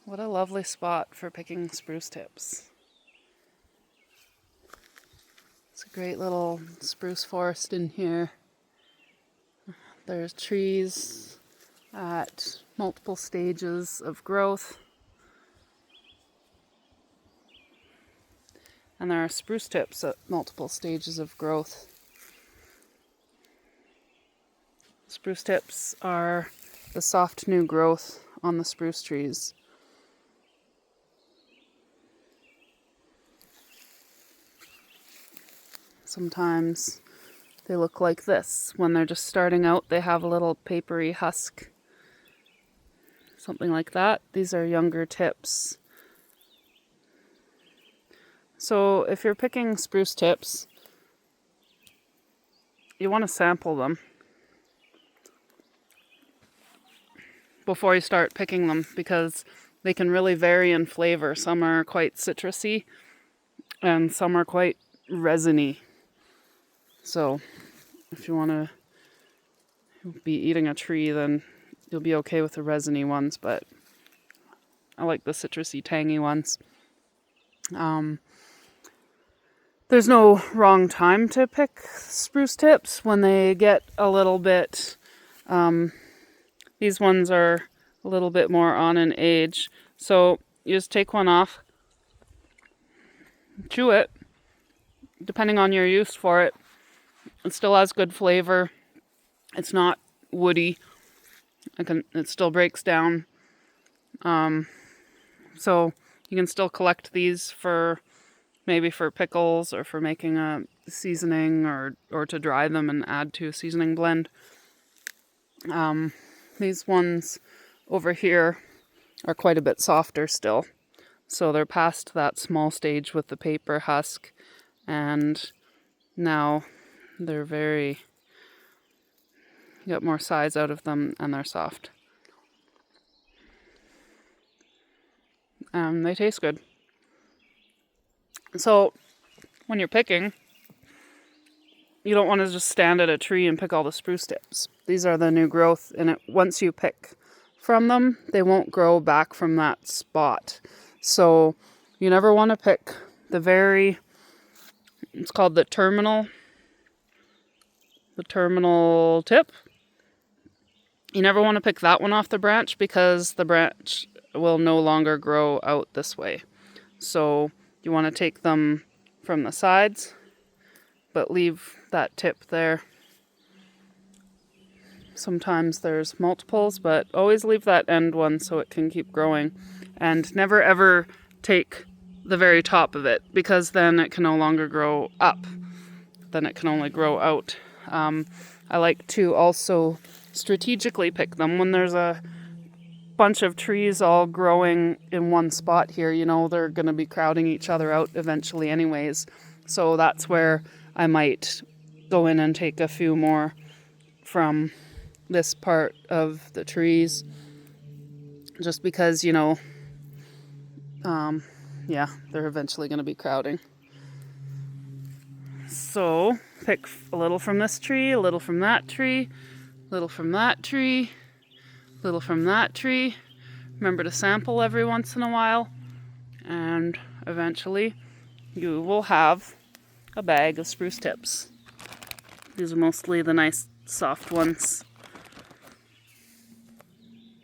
What a lovely spot for picking spruce tips. It's a great little spruce forest in here. There's trees at multiple stages of growth. And there are spruce tips at multiple stages of growth. Spruce tips are the soft new growth on the spruce trees. Sometimes they look like this. When they're just starting out, they have a little papery husk. Something like that. These are younger tips. So if you're picking spruce tips, you want to sample them before you start picking them, because they can really vary in flavor. Some are quite citrusy and some are quite resiny. So if you want to be eating a tree, then you'll be okay with the resiny ones, but I like the citrusy, tangy ones. There's no wrong time to pick spruce tips. When they get a little bit, these ones are a little bit more on in age. So you just take one off, chew it, depending on your use for it. It still has good flavor. It's not woody. It still breaks down. So you can still collect these for maybe for pickles or for making a seasoning, or to dry them and add to a seasoning blend. These ones over here are quite a bit softer still. So they're past that small stage with the paper husk, and now they're you get more size out of them, and they're soft. They taste good. So when you're picking, you don't want to just stand at a tree and pick all the spruce tips. These are the new growth, and once you pick from them, they won't grow back from that spot. So you never want to pick it's called the terminal tip. You never want to pick that one off the branch, because the branch will no longer grow out this way. So you want to take them from the sides, but leave that tip there. Sometimes there's multiples, but always leave that end one so it can keep growing. And never ever take the very top of it, because then it can no longer grow up. Then it can only grow out. I like to also strategically pick them when there's a bunch of trees all growing in one spot here. They're going to be crowding each other out eventually anyways. So that's where I might go in and take a few more from this part of the trees, just because, they're eventually going to be crowding. So pick a little from this tree, a little from that tree, a little from that tree, a little from that tree. Remember to sample every once in a while, and eventually you will have a bag of spruce tips. These are mostly the nice soft ones.